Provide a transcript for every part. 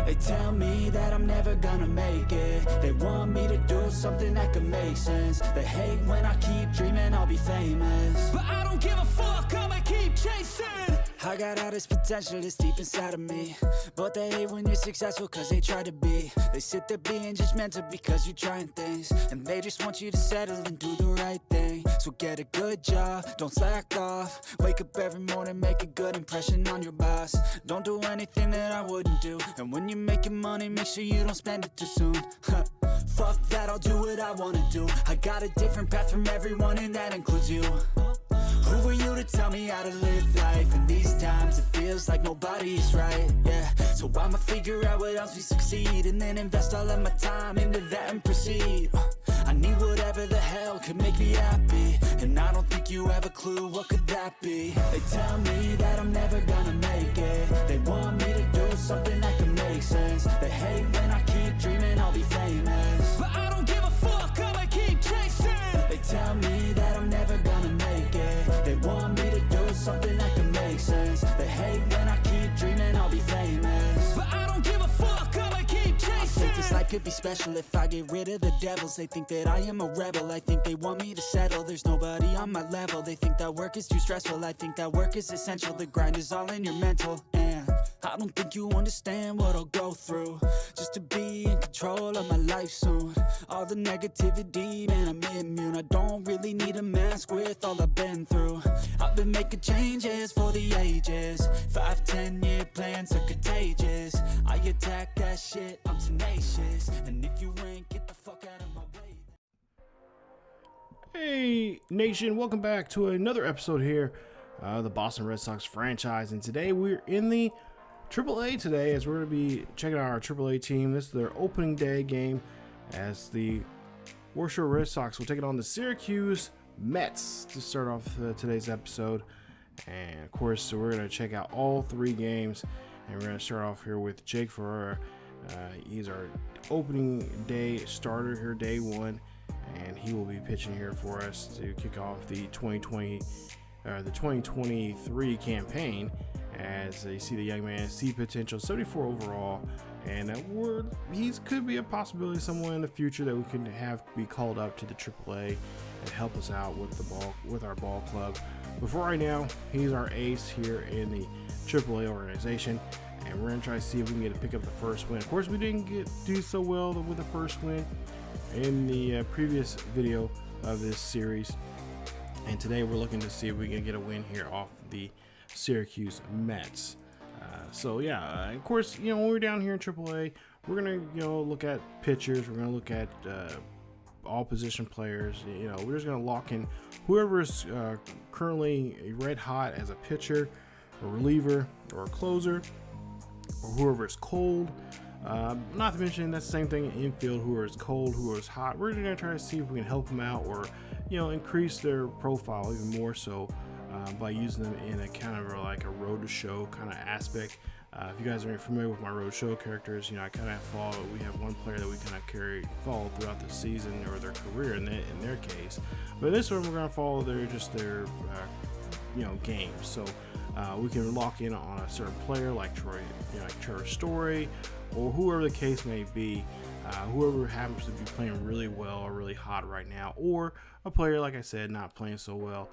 They tell me that I'm never gonna make it. They want me to do something that could make sense. They hate when I keep dreaming I'll be famous, but I don't give a fuck, I'ma keep chasing. I got all this potential that's deep inside of me, but they hate when you're successful cause they try to be. They sit there being judgmental because you're trying things, and they just want you to settle and do the right thing. So get a good job, don't slack off. Wake up every morning, make a good impression on your boss. Don't do anything that I wouldn't do, and when you're making money, make sure you don't spend it too soon. Fuck that, I'll do what I wanna do. I got a different path from everyone, and that includes you. Who are you to tell me how to live life? In these times it feels like nobody's right, yeah. So I'ma figure out what else we succeed, and then invest all of my time into that and proceed. I need whatever the hell could make me happy, and I don't think you have a clue what could that be. They tell me that I'm never gonna make it. They want me to do something that could make sense. They hate when I keep dreaming I'll be famous, but I don't give a fuck, I'ma keep chasing. They tell me that I'm never gonna make it. They want me to do something that can make sense. They hate when I keep dreaming I'll be famous, but I don't give a fuck, I'ma keep chasing. I think this life could be special if I get rid of the devils. They think that I am a rebel, I think they want me to settle. There's nobody on my level, they think that work is too stressful. I think that work is essential, the grind is all in your mental. And I don't think you understand what I'll go through just to be in control of my life soon. All the negativity, man, I'm immune. I don't really need a mask with all I've been through. I've been making changes for the ages. 5-10 year plans are contagious. I attack that shit, I'm tenacious. And if you ain't, get the fuck out of my way. Hey nation, welcome back to another episode here, the Boston Red Sox franchise. And today we're in the AAA today, as we're going to be checking out our AAA team. This is their opening day game as the Worcester Red Sox will take it on the Syracuse Mets to start off today's episode. And of course, so we're going to check out all three games, and we're going to start off here with Jake Faria. He's our opening day starter here, day one, and he will be pitching here for us to kick off the 2023 campaign. As you see, the young man see potential, 74 overall, and he could be a possibility someone in the future that we can have be called up to the AAA and help us out with our ball club. But for right now, he's our ace here in the AAA organization, and we're gonna try to see if we can pick up the first win. Of course, we didn't do so well with the first win in the previous video of this series, and today we're looking to see if we can get a win here off the Syracuse Mets. So yeah, of course, when we're down here in AAA, we're gonna look at pitchers, we're gonna look at all position players. We're just gonna lock in whoever is currently red hot as a pitcher, a reliever, or a closer, or whoever is cold. Not to mention that's the same thing in infield, who is cold, who is hot. We're gonna try to see if we can help them out, or increase their profile even more so by using them in a kind of like a road to show kind of aspect. If you guys aren't familiar with my road show characters, I kind of follow. We have one player that we kind of follow throughout the season or their career in their case. But this one we're gonna follow their games. So we can lock in on a certain player like Trevor Story, or whoever the case may be. Whoever happens to be playing really well or really hot right now, or a player, like I said, not playing so well,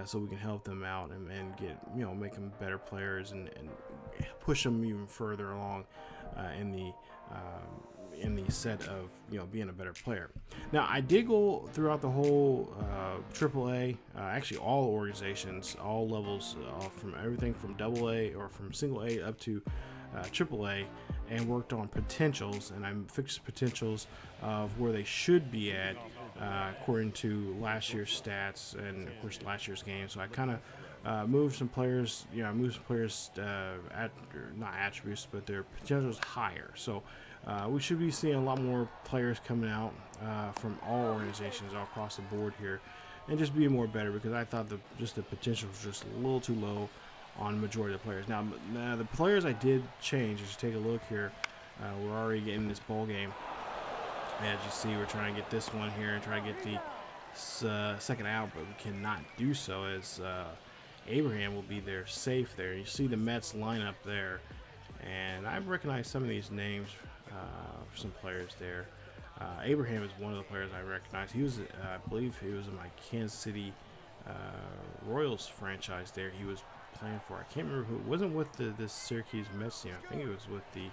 so we can help them out and get make them better players and push them even further along in the set of being a better player. Now, I did go throughout the whole AAA, actually all organizations, all levels, from everything from AA or from single A up to AAA, and worked on potentials, and I fixed potentials of where they should be at according to last year's stats and of course last year's game. So I kind of moved some players, not attributes, but their potentials higher. So we should be seeing a lot more players coming out from all organizations all across the board here, and just being more better, because I thought the potential was just a little too low on the majority of the players. Now the players I did change. Just take a look here. We're already getting this ball game. As you see, we're trying to get this one here and try to get the second out, but we cannot do so, as Abraham will be there safe there. You see the Mets line up there, And I recognize some of these names for some players there. Abraham is one of the players I recognize. He was, I believe, he was in my Kansas City Royals franchise there. He was playing for, I can't remember who. It wasn't with this Syracuse Mets team. I think it was with the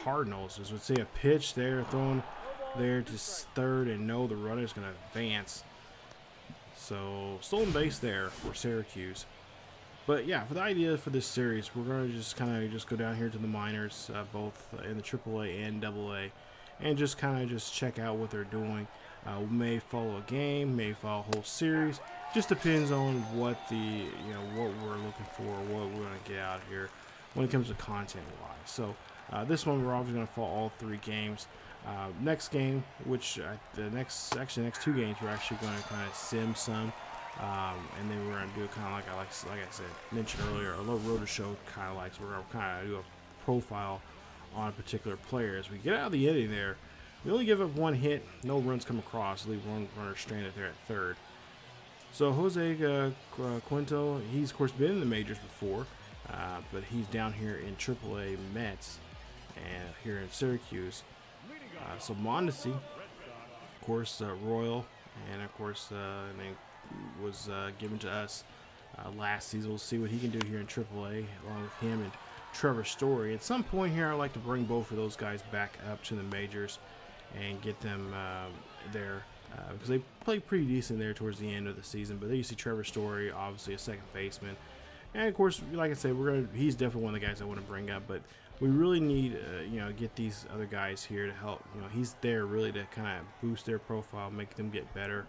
Cardinals. Just would see a pitch there, throwing there to third, and no, the runner's going to advance. So stolen base there for Syracuse. But yeah, for the idea for this series, we're going to just kind of just go down here to the minors, both in the AAA and AA, and just kind of just check out what they're doing. We may follow a game, may follow a whole series. Just depends on what what we're looking for, what we're going to get out of here when it comes to content-wise. So this one, we're obviously going to follow all 3 games. Next game, which the next 2 games, we're actually going to kind of sim some. And then we're going to do kind of like I said, mentioned earlier, a little rotor show kind of like, so we're going to kind of do a profile on a particular player. As we get out of the inning there, we only give up 1 hit, no runs come across, leave 1 runner stranded there at third. So Jose Quintana, he's of course been in the majors before, but he's down here in AAA Mets and here in Syracuse. So Mondesi, of course, Royal, and of course, was given to us last season. We'll see what he can do here in AAA, along with him and Trevor Story. At some point here, I'd like to bring both of those guys back up to the majors and get them there, because they played pretty decent there towards the end of the season. But there you see Trevor Story, obviously a second baseman, and of course, like I said, he's definitely one of the guys I want to bring up. But we really need get these other guys here to help. He's there really to kind of boost their profile, make them get better.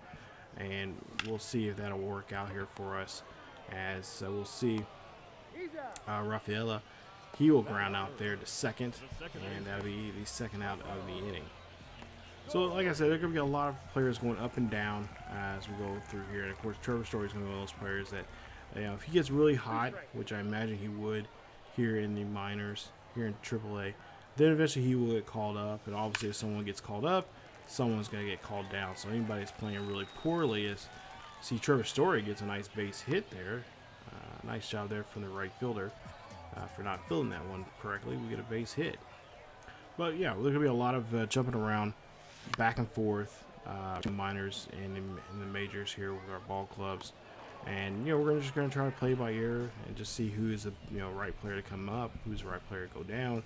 And we'll see if that'll work out here for us. As we'll see, Rafaela, he will ground out there to second, and that'll be the second out of the inning. So, like I said, there's going to be a lot of players going up and down as we go through here. And of course, Trevor Story is going to be one of those players that, if he gets really hot, which I imagine he would here in the minors, here in AAA, then eventually he will get called up. And obviously, if someone gets called up, someone's going to get called down. So anybody that's playing really poorly see Trevor Story gets a nice base hit there. Nice job there from the right fielder for not fielding that one correctly. We get a base hit. But yeah, there's going to be a lot of jumping around back and forth in minors and in the majors here with our ball clubs. And we're just going to try to play by ear and just see who is the right player to come up, who's the right player to go down.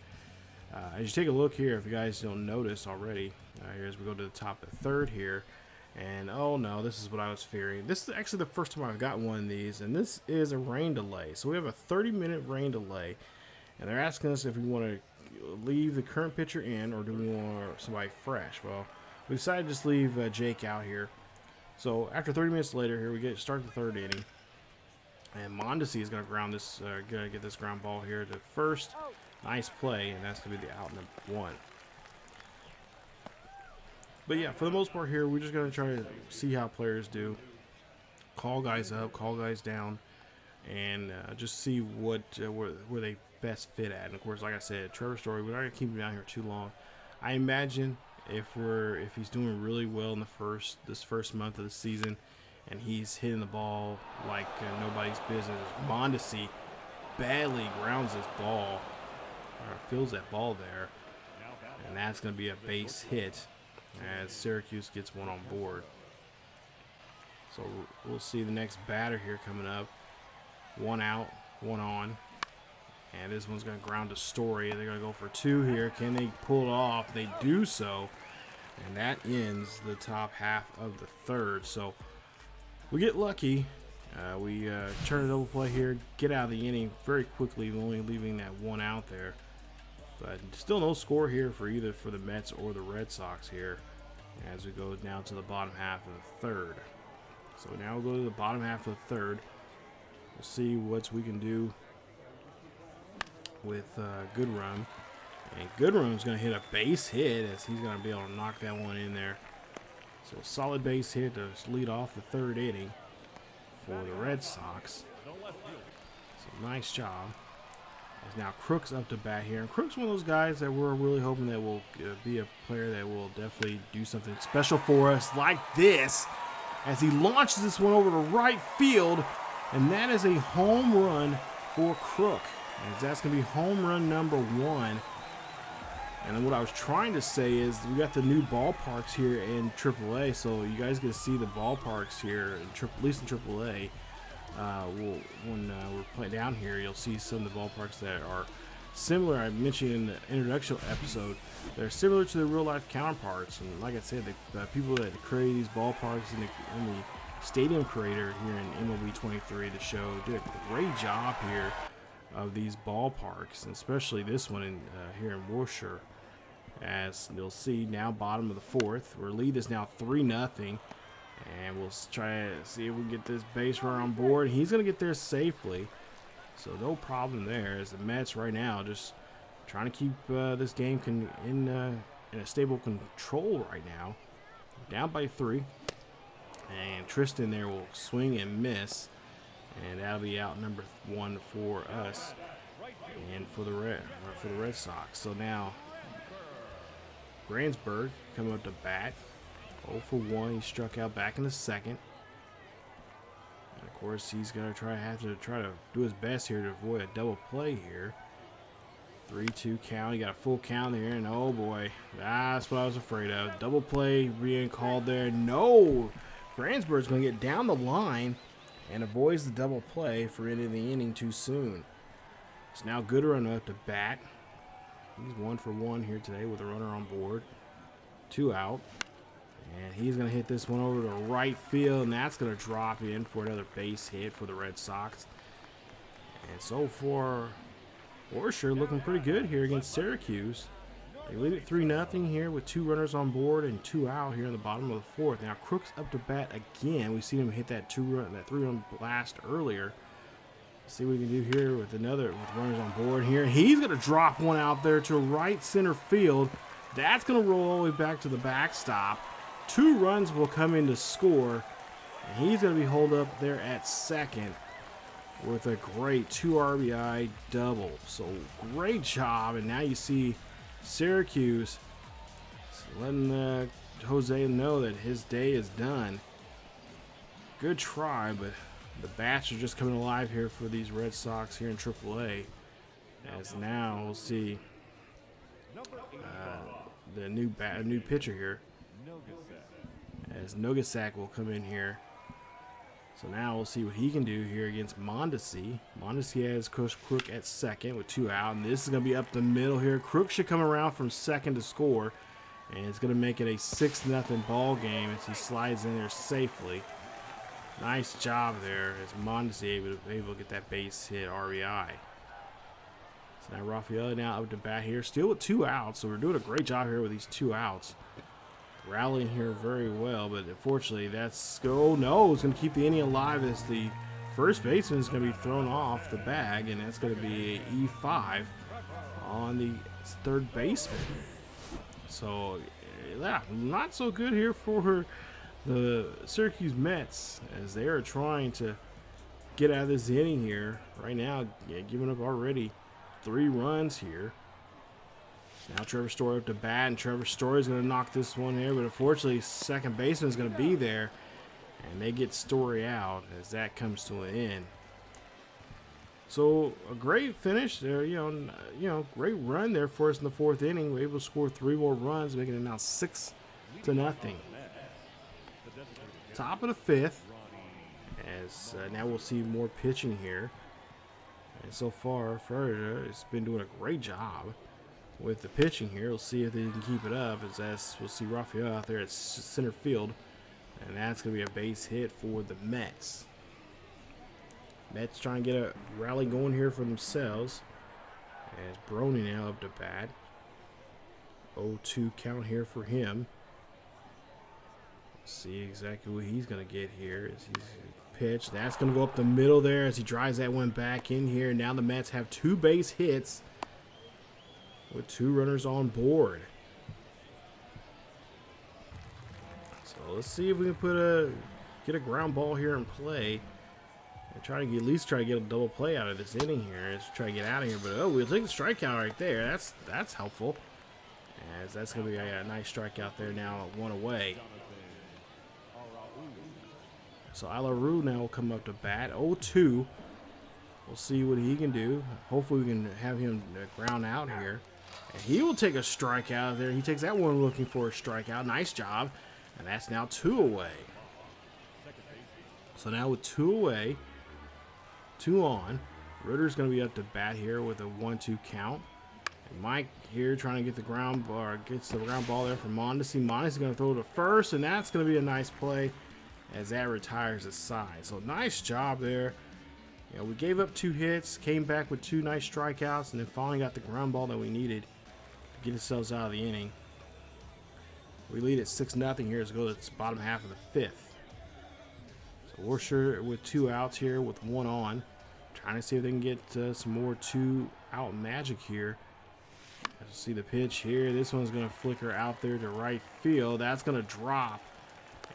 As you take a look here, if you guys don't notice already, here as we go to the top of the third here, and oh no, this is what I was fearing. This is actually the first time I've got one of these, and this is a rain delay. So we have a 30-minute rain delay, and they're asking us if we want to leave the current pitcher in or do we want somebody fresh. Well, we decided to just leave Jake out here. So after 30 minutes later, here we start the third inning, and Mondesi is going to get this ground ball here to first. Nice play, and that's going to be the out number 1. But yeah, for the most part here, we're just going to try to see how players do. Call guys up, call guys down, and just see where they best fit at. And of course, like I said, Trevor Story, we're not going to keep him down here too long. I imagine if he's doing really well in this first month of the season, and he's hitting the ball like nobody's business, Mondesi badly grounds his ball, or fills that ball there, and that's going to be a base hit as Syracuse gets one on board. So we'll see the next batter here coming up. 1 out, 1 on, and this one's going to ground to Story. They're going to go for 2 here. Can they pull it off? They do so, and that ends the top half of the third. So we get lucky. We turn a double play here, get out of the inning very quickly, only leaving that 1 out there. But still no score here for either the Mets or the Red Sox here as we go down to the bottom half of the third. So now we'll go to the bottom half of the third. We'll see what we can do with Goodrum. And Goodrum's going to hit a base hit as he's going to be able to knock that one in there. So a solid base hit to lead off the third inning for the Red Sox. So nice job. As now Crook's up to bat here. And Crook's one of those guys that we're really hoping that will be a player that will definitely do something special for us like this. As he launches this one over to right field. And that is a home run for Crook. As that's going to be home run number 1. And then what I was trying to say is we got the new ballparks here in AAA, so you guys get to see the ballparks here, at least in AAA. When we're playing down here, you'll see some of the ballparks that are similar. I mentioned in the introduction episode, they're similar to the real life counterparts. And like I said, the people that create these ballparks in the stadium creator here in MLB 23, the show, did a great job here of these ballparks, and especially this one in here in Worcester. As you'll see now, bottom of the 4th, our lead is now 3-0, and we'll try to see if we can get this base runner on board. He's going to get there safely, so no problem there. As the Mets right now just trying to keep this game in a stable control right now, down by 3, and Tristan there will swing and miss. And that'll be out number 1 for us and for the Red Sox. So now Gransberg coming up to bat. 0 for 1. He struck out back in the 2nd. And of course, he's gonna have to try to do his best here to avoid a double play here. 3-2 count. He got a full count there, and oh boy, that's what I was afraid of. Double play being called there. No, Gransberg's gonna get down the line and avoids the double play for ending the inning too soon. It's now Gooderun up to bat. He's 1 for 1 here today with a runner on board. 2 out. And he's going to hit this one over to right field, and that's going to drop in for another base hit for the Red Sox. And so far, Worcester looking pretty good here against Syracuse. They lead it 3-0 here with 2 runners on board and 2 out here in the bottom of the 4th. Now Crook's up to bat again. We see him hit that 3-run blast earlier. Let's see what we can do here with runners on board here. He's going to drop one out there to right center field. That's going to roll all the way back to the backstop. 2 runs will come in to score. And he's going to be holed up there at 2nd with a great 2 RBI double. So great job. And now you see Syracuse letting Jose know that his day is done. Good try, but the bats are just coming alive here for these Red Sox here in AAA. As now we'll see the new pitcher here, as Nogasak will come in here. So now we'll see what he can do here against Mondesi. Mondesi has Coach Crook at 2nd with 2 out, and this is going to be up the middle here. Crook should come around from 2nd to score, and it's going to make it a 6-0 ball game as he slides in there safely. Nice job there as Mondesi able to get that base hit RBI. So now Rafael now up to bat here, still with 2 outs, so we're doing a great job here with these 2 outs. Rallying here very well, but unfortunately it's going to keep the inning alive as the first baseman is going to be thrown off the bag, and that's going to be a E5 on the 3rd baseman. So yeah, not so good here for the Syracuse Mets as they are trying to get out of this inning here right now, giving up already 3 runs here. Now Trevor Story up to bat, and Trevor Story is going to knock this one here, but unfortunately second baseman is going to be there, and they get Story out as that comes to an end. So a great finish there, great run there for us in the 4th inning. We're able to score 3 more runs, making it now 6-0. Top of the 5th, as now we'll see more pitching here. And so far, Faria has been doing a great job with the pitching here. We'll see if they can keep it up, as we'll see Rafael out there at center field, and that's going to be a base hit for the Mets. Mets trying to get a rally going here for themselves, as Brony now up to bat. 0-2 count here for him. Let's see exactly what he's going to get here as he's pitched. That's going to go up the middle there as he drives that one back in here. Now the Mets have 2 base hits with 2 runners on board. So let's see if we can get a ground ball here and play, and try to at least get a double play out of this inning here. Let's try to get out of here. But we'll take the strikeout right there. That's helpful, as that's going to be a nice strikeout there. Now 1 away. So Alaru now will come up to bat. 0-2. We'll see what he can do. Hopefully we can have him ground out here. And he will take a strikeout there. He takes that one looking for a strikeout. Nice job. And that's now 2 away. So now with 2 away, 2 on, Ritter's going to be up to bat here with a 1-2 count. And Mike here trying to get the ground ball, gets the ground ball there from Mondesi. Mondesi's going to throw to first, and that's going to be a nice play as that retires his side. So nice job there. You know, we gave up 2 hits, came back with 2 nice strikeouts, and then finally got the ground ball that we needed to get ourselves out of the inning. We lead at 6-0 here as we go to the bottom half of the 5th. So Worcester with 2 outs here with 1 on. Trying to see if they can get some more 2-out magic here. As you see the pitch here, this one's going to flicker out there to right field. That's going to drop,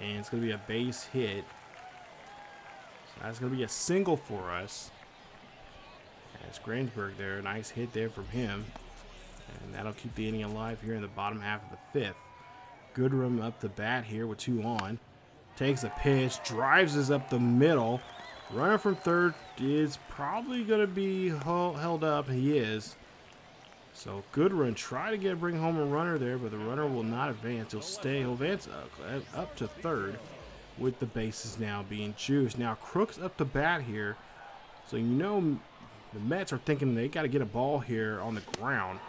and it's going to be a base hit. So that's going to be a single for us. That's Gransberg there. Nice hit there from him. And that'll keep the inning alive here in the bottom half of the 5th. Goodrum up the bat here with 2 on. Takes a pitch, drives us up the middle. Runner from third is probably going to be held up. He is. So good run. Try to bring home a runner there, but the runner will not advance. He'll stay. He'll advance up to third with the bases now being juiced. Now Crook's up the bat here. So you know the Mets are thinking they got to get a ball here on the ground.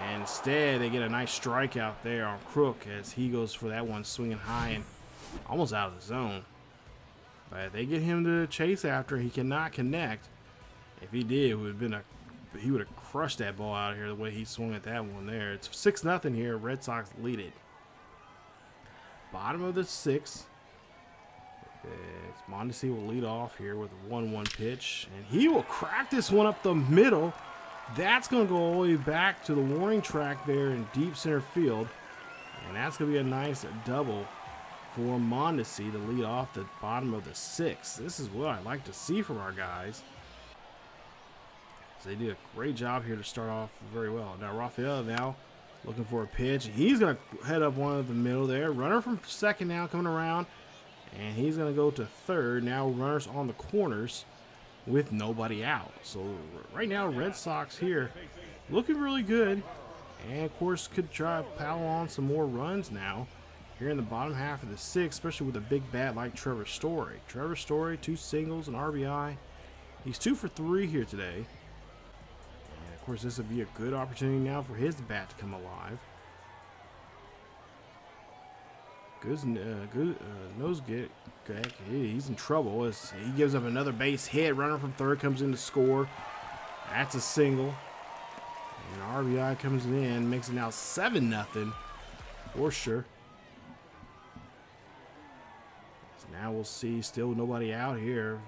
And instead, they get a nice strikeout there on Crook as he goes for that one swinging high and almost out of the zone. But they get him to chase after. He cannot connect. If he did, it would have been he would have crushed that ball out of here the way he swung at that one there. It's 6-0 here. Red Sox lead it. Bottom of the 6th. Mondesi will lead off here with a 1-1 pitch. And he will crack this one up the middle. That's going to go all the way back to the warning track there in deep center field. And that's going to be a nice double for Mondesi to lead off the bottom of the 6th. This is what I like to see from our guys. So they did a great job here to start off very well. Now Rafael now looking for a pitch. He's going to head up one of the middle there. Runner from second now coming around. And he's going to go to third. Now runners on the corners with nobody out. So right now Red Sox here looking really good. And of course could try to pile on some more runs now here in the bottom half of the 6th, especially with a big bat like Trevor Story. Trevor Story, 2 singles, an RBI. He's 2 for 3 here today. And of course this would be a good opportunity now for his bat to come alive. Good nose get. He's in trouble as he gives up another base hit. Runner from third comes in to score. That's a single. And RBI comes in, makes it now 7-0 for sure. So now we'll see still nobody out here.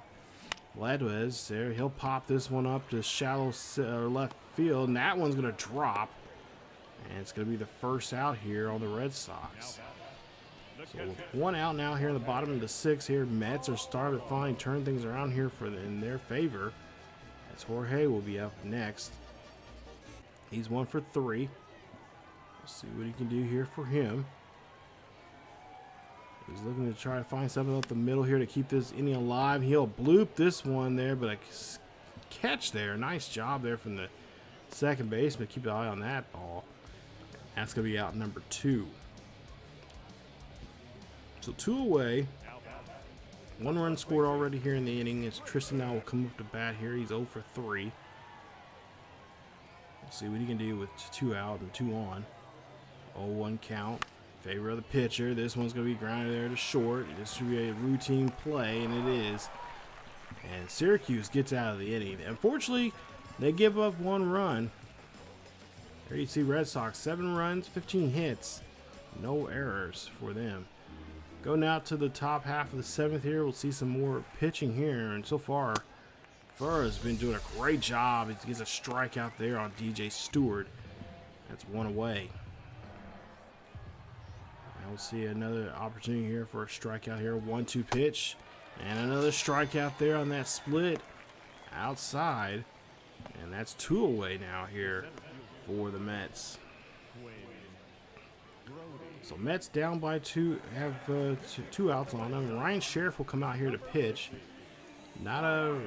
Vladquez there. He'll pop this one up to shallow left field, and that one's going to drop. And it's going to be the first out here on the Red Sox. So with 1 out now here in the bottom of the 6th here, Mets are starting to finally turn things around here in their favor. As Jorge will be up next. He's 1 for 3. Let's see what he can do here for him. He's looking to try to find something up the middle here to keep this inning alive. He'll bloop this one there, but a catch there. Nice job there from the second baseman. Keep an eye on that ball. That's going to be out number 2. So 2 away. 1 run scored already here in the inning. As Tristan now will come up to bat here. He's 0 for 3. We'll see what he can do with 2 out and 2 on. 0-1 count. Favor of the pitcher. This one's going to be grounded there to short. This should be a routine play, and it is. And Syracuse gets out of the inning. Unfortunately, they give up 1 run. There you see Red Sox, 7 runs, 15 hits. No errors for them. Go now to the top half of the 7th here. We'll see some more pitching here. And so far, Farah's been doing a great job. He gets a strikeout there on DJ Stewart. That's 1 away. Now we'll see another opportunity here for a strikeout here. 1-2 pitch. And another strikeout there on that split outside. And that's 2 away now here for the Mets. So Mets down by 2, have 2 outs on them. And Ryan Sheriff will come out here to pitch. not a,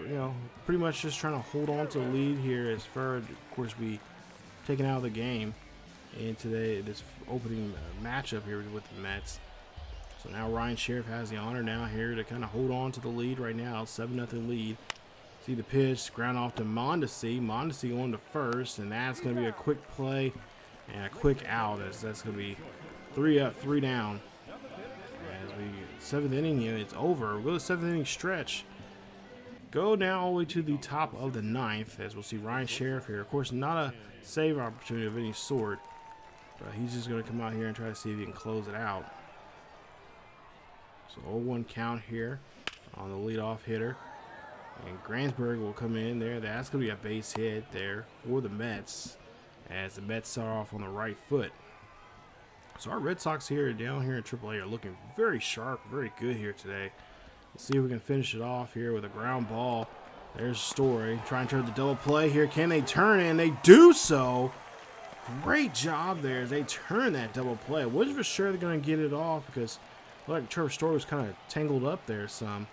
pretty much just trying to hold on to the lead here as far as, of course, be taken out of the game in this opening matchup here with the Mets. So now Ryan Sheriff has the honor now here to kind of hold on to the lead right now, 7-0 lead. See the pitch, ground off to Mondesi. Mondesi going to first, and that's going to be a quick play and a quick out, as that's going to be 3 up, 3 down. As we 7th inning, it's over. We'll go to 7th inning stretch. Go now all the way to the top of the 9th, as we'll see Ryan Sheriff here. Of course, not a save opportunity of any sort, but he's just going to come out here and try to see if he can close it out. So 0-1 count here on the leadoff hitter. And Gransberg will come in there. That's going to be a base hit there for the Mets, as the Mets start off on the right foot. So our Red Sox here down here in AAA are looking very sharp, very good here today. Let's see if we can finish it off here with a ground ball. There's Story trying to turn the double play here. Can they turn it? And they do so. Great job there as they turn that double play. I wasn't for sure they're going to get it off because like Trevor Story was kind of tangled up there some.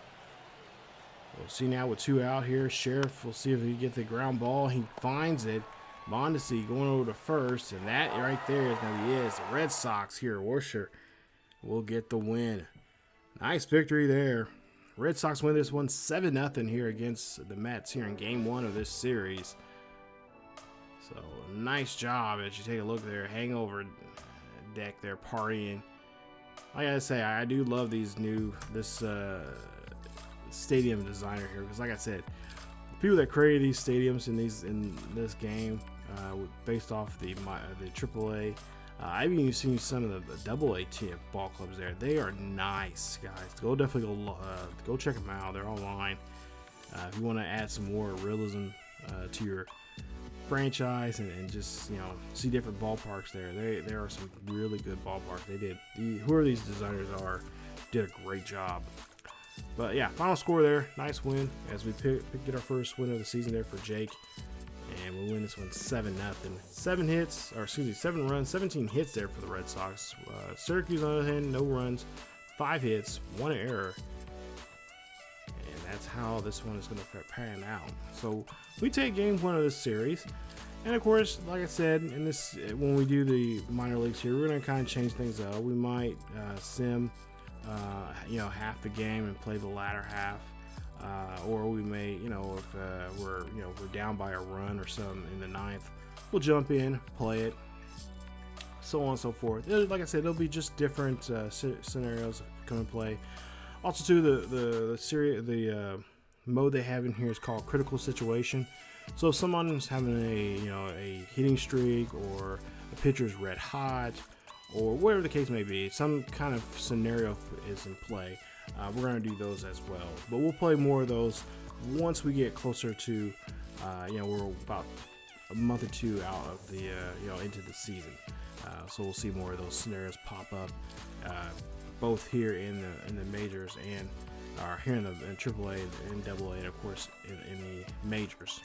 We'll see now with 2 out here. Sheriff, we'll see if he can get the ground ball. He finds it. Mondesi going over to first, and that right there is going to be it. The Red Sox here at Worcester will get the win. Nice victory there. Red Sox win this one 7-0 here against the Mets here in Game 1 of this series. So nice job as you take a look there. Hangover deck there partying. Like I say, I do love this stadium designer here, because like I said, the people that created these stadiums in this game, based off the AAA, I've even seen some of the AA team ball clubs there. They are nice, guys. Definitely go check them out. They're online. If you want to add some more realism to your franchise and just see different ballparks there are some really good ballparks. Whoever these designers are did a great job. But yeah, final score there, nice win as we get our first win of the season there for Jake, and we win this one 7-0. 7 runs, 17 hits there for the Red Sox. Syracuse on the other hand, no runs, 5 hits, 1 error. That's how this one is going to pan out. So we take Game 1 of this series, and of course, like I said, when we do the minor leagues here, we're going to kind of change things up. We might sim, half the game and play the latter half, or we may, if we're down by a run or something in the 9th, we'll jump in, play it, so on and so forth. Like I said, it'll be just different scenarios come and play. Also, too, the mode they have in here is called Critical Situation. So if someone's having a hitting streak, or a pitcher's red hot, or whatever the case may be, some kind of scenario is in play, we're going to do those as well. But we'll play more of those once we get closer to, we're about a month or 2 out of the, into the season. So we'll see more of those scenarios pop up. Both here in the majors and here in AAA and AA, and of course in the majors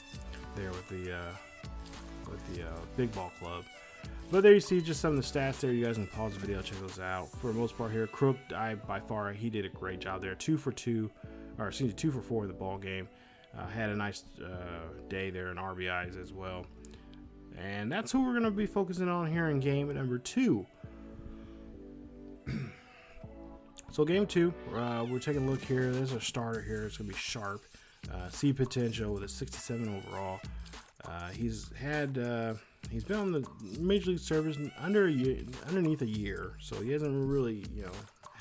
there with the big ball club. But there you see just some of the stats there. You guys can pause the video, check those out. For the most part here, Crook, by far, he did a great job there. 2 for 4 in the ball game. Had a nice day there in RBIs as well. And that's who we're going to be focusing on here in game number 2. So game 2, we're taking a look here. There's a starter here. It's going to be Sharp. C potential with a 67 overall. He's been on the Major League service underneath a year, so he hasn't really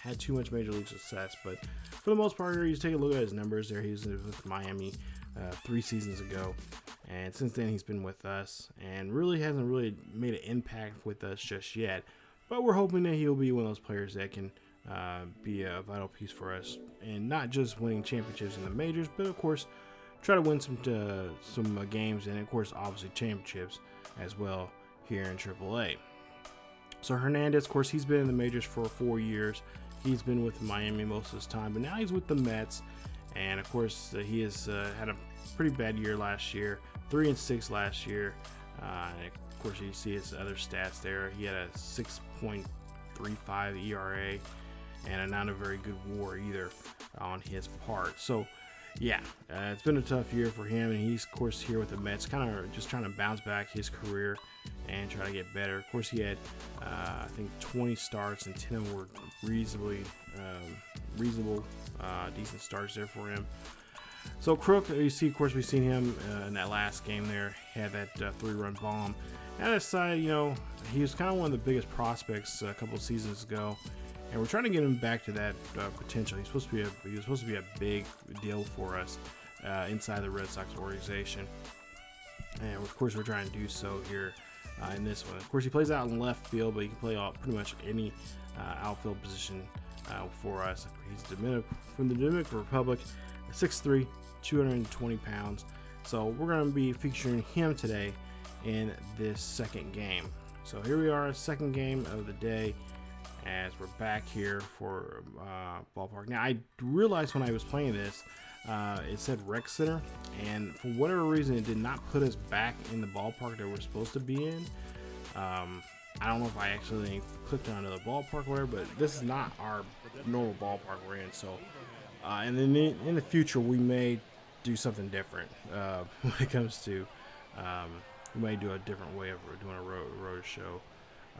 had too much Major League success. But for the most part, here, you take a look at his numbers there. He was with Miami 3 seasons ago, and since then he's been with us, and hasn't really made an impact with us just yet. But we're hoping that he'll be one of those players that can be a vital piece for us, and not just winning championships in the majors, but of course try to win some games, and of course obviously championships as well here in AAA. So Hernandez, of course, he's been in the majors for 4 years. He's been with Miami most of his time, but now he's with the Mets, and of course he has had a pretty bad year last year, 3-6 last year. And of course you see his other stats there. He had a 6.35 ERA. And not a very good WAR either on his part. So yeah, it's been a tough year for him, and he's, of course, here with the Mets, kind of just trying to bounce back his career and try to get better. Of course, he had, I think, 20 starts, and 10 of them were reasonable, decent starts there for him. So Crook, you see, of course, we've seen him in that last game there, had that 3-run bomb. And that side, you know, he was kind of one of the biggest prospects a couple of seasons ago, and we're trying to get him back to that potential. He was supposed to be a big deal for us inside the Red Sox organization, and of course, we're trying to do so here in this one. Of course, he plays out in left field, but he can play pretty much any outfield position for us. He's from the Dominican Republic, 6'3", 220 pounds. So we're going to be featuring him today in this second game. So here we are, second game of the day, as we're back here for ballpark. Now, I realized when I was playing this, it said rec center, and for whatever reason, it did not put us back in the ballpark that we're supposed to be in. I don't know if I actually clicked on another ballpark or whatever, but this is not our normal ballpark we're in. So, and then in the future, we may do something different when it comes to. We may do a different way of doing a road show.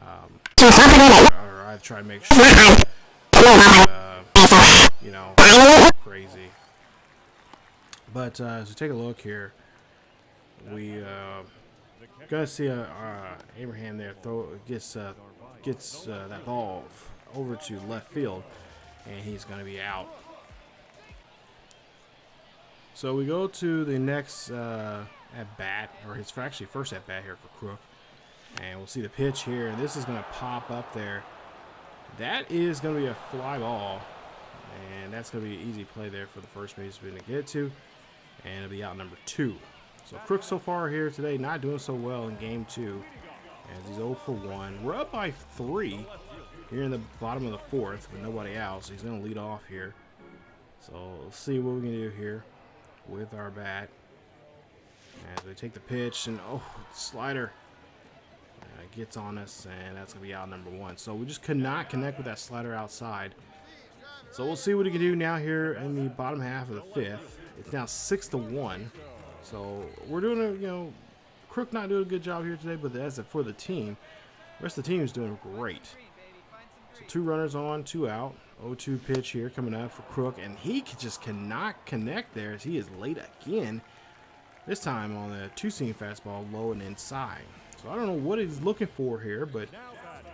Or I try to make sure, you know, crazy. But as we take a look here, we gonna see Abraham there gets that ball over to left field, and he's gonna be out. So we go to the next at bat, or his actually first at bat here for Crook, and we'll see the pitch here, and this is going to pop up there. That is going to be a fly ball, and that's going to be an easy play there for the first baseman to get to, and it'll be out number 2. So Crook so far here today not doing so well in game 2, as he's 0 for 1. We're up by 3 here in the bottom of the 4th with nobody out, so he's going to lead off here. So let's see what we can do here with our bat as we take the pitch, and slider gets on us, and that's gonna be out number 1. So we just could not connect with that slider outside. So we'll see what he can do now here in the bottom half of the 5th. It's now 6-1. So we're doing Crook not doing a good job here today, but as for the team, the rest of the team is doing great. So 2 runners on, 2 out. 0-2 pitch here coming up for Crook, and he just cannot connect there as he is late again. This time on the 2-seam fastball, low and inside. So I don't know what he's looking for here, but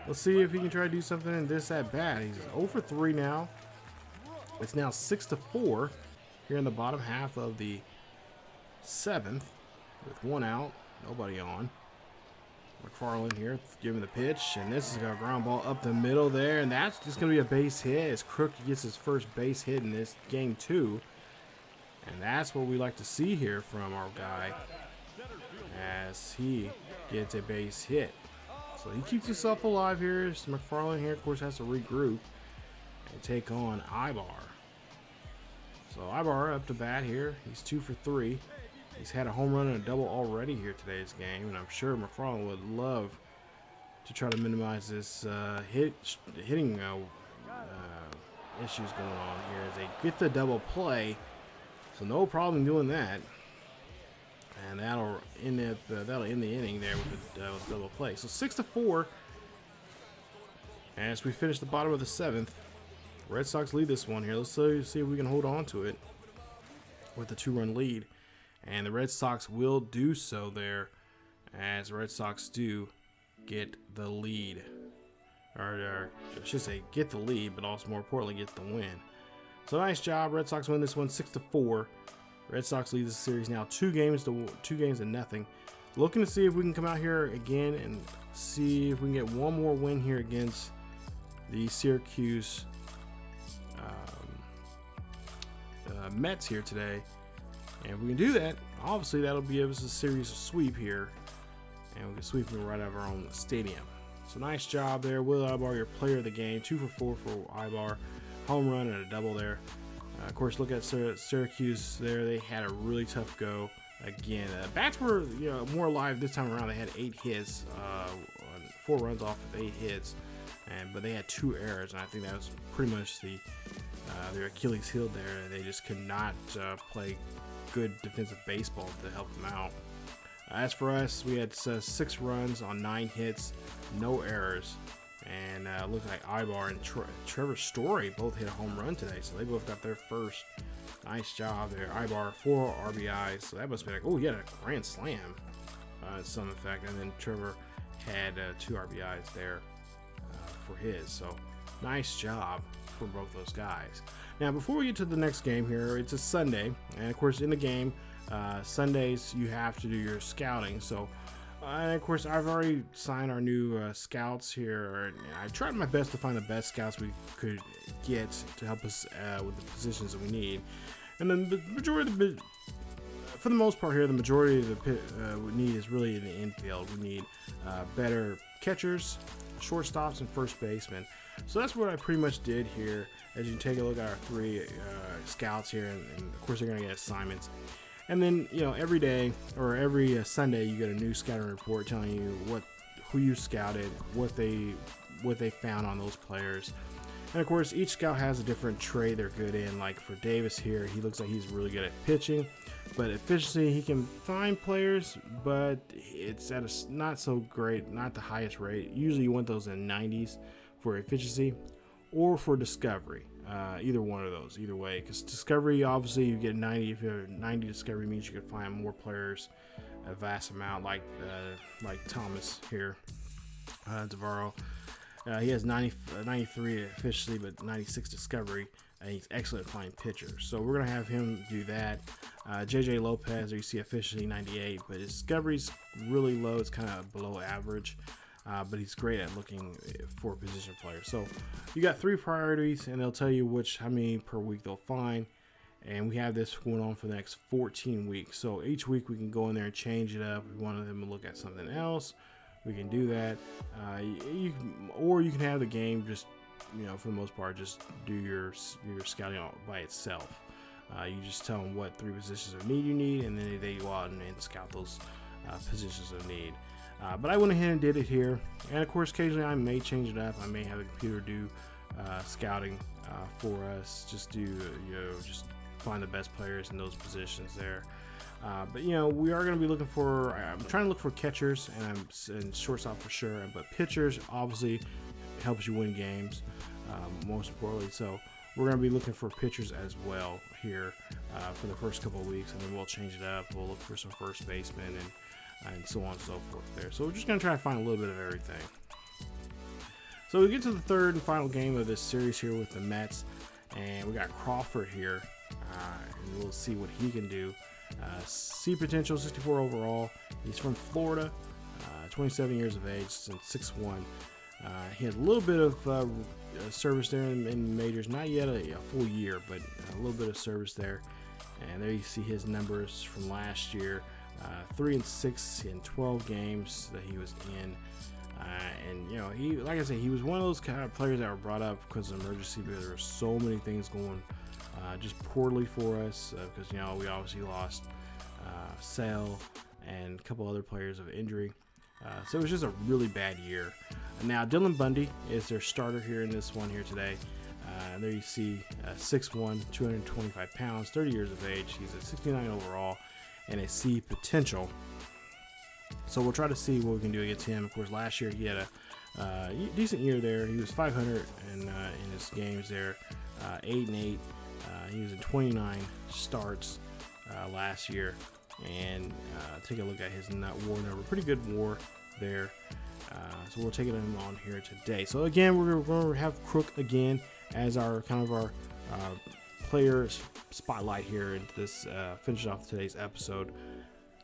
let's see if he can try to do something in this at bat. He's 0 for 3 now. It's now 6-4 here in the bottom half of the 7th with 1 out, nobody on. McFarland here giving the pitch, and this is a ground ball up the middle there, and that's just going to be a base hit as Crook gets his first base hit in this game 2. And that's what we like to see here from our guy, as he gets a base hit. So he keeps himself alive here. So McFarland here, of course, has to regroup and take on Ibar. So Ibar up to bat here. He's 2 for 3. He's had a home run and a double already here today's game, and I'm sure McFarland would love to try to minimize this hitting issues going on here as they get the double play. So no problem doing that, and that'll end the inning there with the double play. So 6-4 as we finish the bottom of the 7th. Red Sox lead this one here. Let's see if we can hold on to it with the 2-run lead, and the Red Sox will do so there, as the Red Sox do get the lead, or I should say get the lead, but also more importantly get the win. So nice job. Red Sox win this one 6-4. Red Sox lead the series now 2 games to nothing. Looking to see if we can come out here again and see if we can get one more win here against the Syracuse Mets here today. And if we can do that, obviously that'll give us a series of sweep here, and we can sweep them right out of our own stadium. So nice job there. Will Ibar, your player of the game, 2 for 4 for Ibar. Home run and a double there. Of course, look at Syracuse there. They had a really tough go again. Bats were more alive this time around. They had 8 hits, 4 runs off of 8 hits, but they had 2 errors, and I think that was pretty much the their Achilles heel there. They just could not play good defensive baseball to help them out. As for us, we had 6 runs on 9 hits, no errors. And looked like Ibar and Trevor Story both hit a home run today, so they both got their first. Nice job there. Ibar 4 RBIs, so that must be like, oh, he had a grand slam in some effect. And then Trevor had 2 RBIs there for his. So nice job for both those guys. Now, before we get to the next game here, it's a Sunday, and of course, in the game, Sundays you have to do your scouting. So. And of course, I've already signed our new scouts here, and I tried my best to find the best scouts we could get to help us with the positions that we need. And then the majority of for the most part here, the majority of the we need is really in the infield. We need better catchers, shortstops, and first basemen. So that's what I pretty much did here. As you can take a look at our 3 scouts here, and of course, they're going to get assignments. And then, every day or every Sunday, you get a new scouting report telling you who you scouted, what they found on those players. And of course, each scout has a different trait they're good in. Like for Davis here, he looks like he's really good at pitching, but efficiency, he can find players, but it's at a not so great, not the highest rate. Usually you want those in 90s for efficiency or for discovery. Either one of those, either way, because discovery, obviously you get 90. If you have 90 discovery, means you can find more players, a vast amount, like Thomas here, Devarro. He has 93 efficiency, but 96 discovery, and he's excellent at finding pitchers. So we're gonna have him do that. JJ Lopez, there you see efficiency 98, but his discovery's really low. It's kind of below average. But he's great at looking for position players. So you got 3 priorities, and they'll tell you how many per week they'll find. And we have this going on for the next 14 weeks. So each week we can go in there and change it up. If we wanted them to look at something else, we can do that. You can have the game just, for the most part, just do your scouting by itself. You just tell them what 3 positions of need you need, and then they go out and scout those positions of need. But I went ahead and did it here, and of course occasionally I may change it up. I may have the computer do scouting for us, just just find the best players in those positions there. But we are going to be looking for, I'm trying to look for catchers and shortstop for sure, but pitchers obviously helps you win games, most importantly. So we're going to be looking for pitchers as well here for the first couple of weeks, and then we'll change it up. We'll look for some first basemen and so on and so forth there. So we're just going to try to find a little bit of everything. So we get to the third and final game of this series here with the Mets, and we got Crawford here, and we'll see what he can do. C potential, 64 overall. He's from Florida, 27 years of age, since 6'1". He had a little bit of service there in majors, not yet a full year, but a little bit of service there. And there you see his numbers from last year. 3-6 in 12 games that he was in, and he, like I said, he was one of those kind of players that were brought up because of emergency, because there were so many things going just poorly for us, because we obviously lost Sale and a couple other players of injury, so it was just a really bad year. Now Dylan Bundy is their starter here in this one here today. There you see 6'1", 225 pounds, 30 years of age. He's a 69 overall and a C potential. So we'll try to see what we can do against him. Of course, last year he had a decent year there. He was 500 in his games there, 8-8. He was in 29 starts last year. And take a look at his WAR number. Pretty good WAR there. So we'll take it on here today. So again, we're going to have Crook again as our player spotlight here into this finish off today's episode.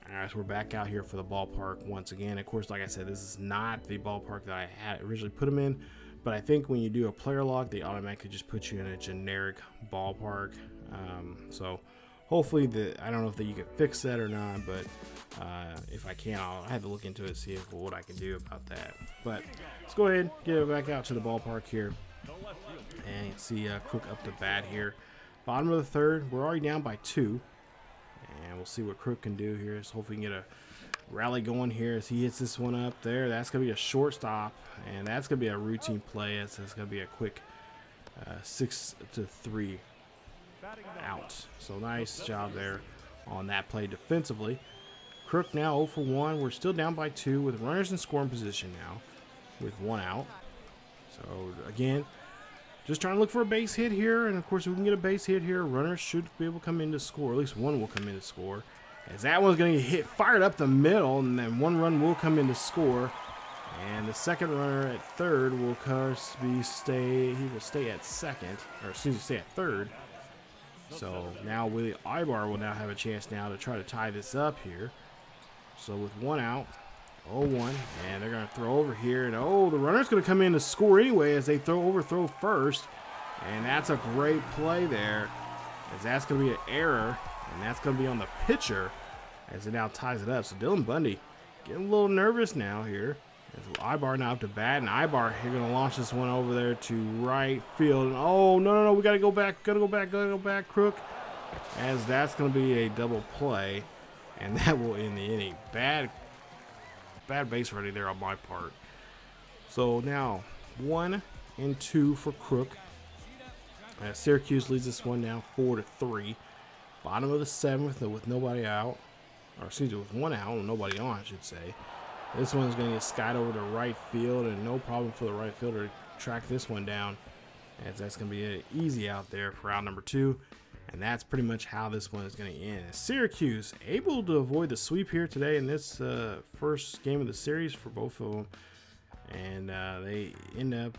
So we're back out here for the ballpark once again. Of course, like I said, this is not the ballpark that I had originally put him in, but I think when you do a player lock, they automatically just put you in a generic ballpark. So hopefully I don't know if you can fix that or not, but if I can, I'll have to look into it, see what I can do about that. But let's go ahead, get it back out to the ballpark here, and see Crook up to bat here. Bottom of the third, we're already down by 2, and we'll see what Crook can do here. So hopefully we can get a rally going here as he hits this one up there. That's going to be a shortstop, and that's going to be a routine play. It's going to be a quick 6-3 out. So nice job there on that play defensively. Crook now 0 for 1. We're still down by 2 with runners in scoring position now with 1 out. So again, just trying to look for a base hit here, and of course if we can get a base hit here, runners should be able to come in to score. At least one will come in to score. As that one's going to get hit, fired up the middle, and then 1 run will come in to score. And the second runner at third will of course he will stay at second, or excuse me, stay at third. So now Willie Ibar will now have a chance now to try to tie this up here. So with 1 out, 0-1, and they're going to throw over here, and the runner's going to come in to score anyway as they overthrow first, and that's a great play there, as that's going to be an error, and that's going to be on the pitcher as it now ties it up. So Dylan Bundy getting a little nervous now here. As Ibar now up to bat, and Ibar here going to launch this one over there to right field, and no, we got to go back, Crook, as that's going to be a double play, and that will end the inning. Bad base running there on my part. So now 1 and 2 for Crook. Syracuse leads this one now 4-3. Bottom of the 7th with nobody out, or excuse me, with 1 out and nobody on, I should say. This one's going to get skied over to right field, and no problem for the right fielder to track this one down, as that's going to be an easy out there for out number 2. And that's pretty much how this one is going to end. Syracuse able to avoid the sweep here today in this first game of the series for both of them. And they end up,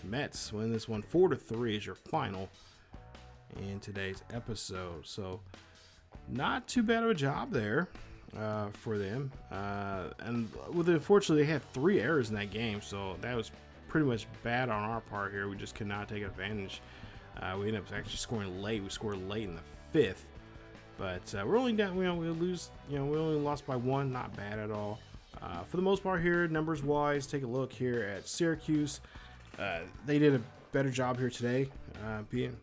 Mets win this one 4-3 as your final in today's episode. So not too bad of a job there for them. And unfortunately, they had 3 errors in that game. So that was pretty much bad on our part here. We just could not take advantage. We ended up actually scoring late. We scored late in the 5th, but we're only down. We only lost by 1. Not bad at all. For the most part here, numbers wise, take a look here at Syracuse. They did a better job here today, being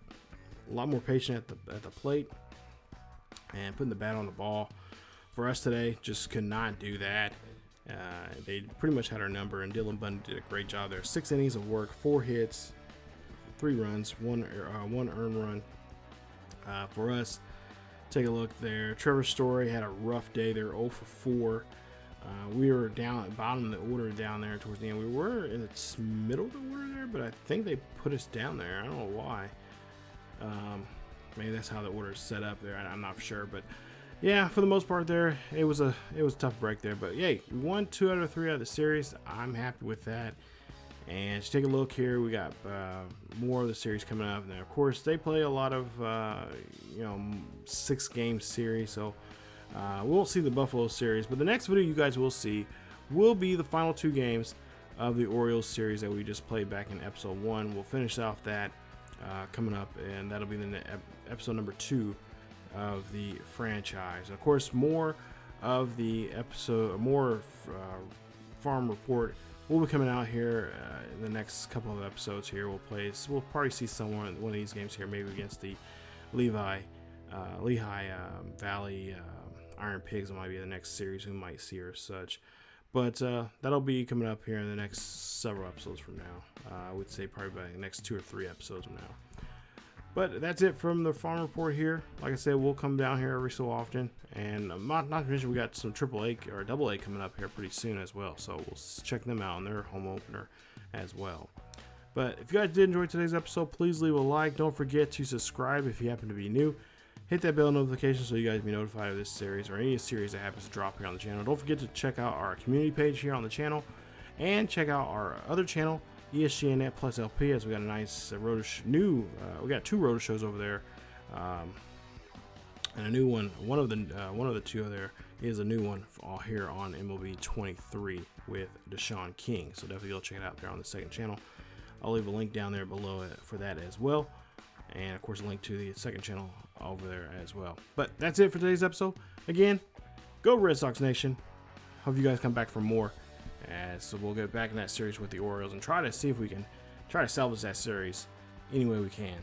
a lot more patient at the plate and putting the bat on the ball. For us today, just could not do that. They pretty much had our number, and Dylan Bundy did a great job there. 6 innings of work, 4 hits. 3 runs, one earned run. For us, take a look there. Trevor Story had a rough day. They're 0 for 4. We were down at bottom of the order down there towards the end. We were in the middle of the order there, but I think they put us down there. I don't know why. Maybe that's how the order is set up there. I'm not sure, but yeah, for the most part there, it was a tough break there. But yay, we won 2 out of 3 out of the series. I'm happy with that. And just take a look here. We got more of the series coming up. And of course, they play a lot of 6-game series, so we won't see the Buffalo series. But the next video you guys will see will be the final 2 games of the Orioles series that we just played back in episode 1. We'll finish off that coming up, and that'll be the episode number 2 of the franchise. Of course, more of the episode, farm report will be coming out here in the next couple of episodes here. We'll probably see one of these games here, maybe against the Lehigh Valley Iron Pigs. It might be the next series we might see or such. But that'll be coming up here in the next several episodes from now. I would say probably by the next 2 or 3 episodes from now. But that's it from the farm report here. Like I said, we'll come down here every so often. And not to mention we got some AAA or AA coming up here pretty soon as well. So we'll check them out in their home opener as well. But if you guys did enjoy today's episode, please leave a like. Don't forget to subscribe if you happen to be new. Hit that bell notification so you guys be notified of this series or any series that happens to drop here on the channel. Don't forget to check out our community page here on the channel. And check out our other channel, ESGNet plus LP, as we got a nice we got 2 roto shows over there, and a new one. One of the 2 there is a new one all here on MLB 23 with Deshaun King. So definitely go check it out there on the second channel. I'll leave a link down there below for that as well, and of course a link to the second channel over there as well. But that's it for today's episode. Again, go Red Sox Nation. Hope you guys come back for more. So we'll get back in that series with the Orioles and try to see if we can try to salvage that series any way we can.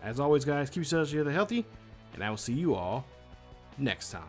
As always, guys, keep yourselves healthy, and I will see you all next time.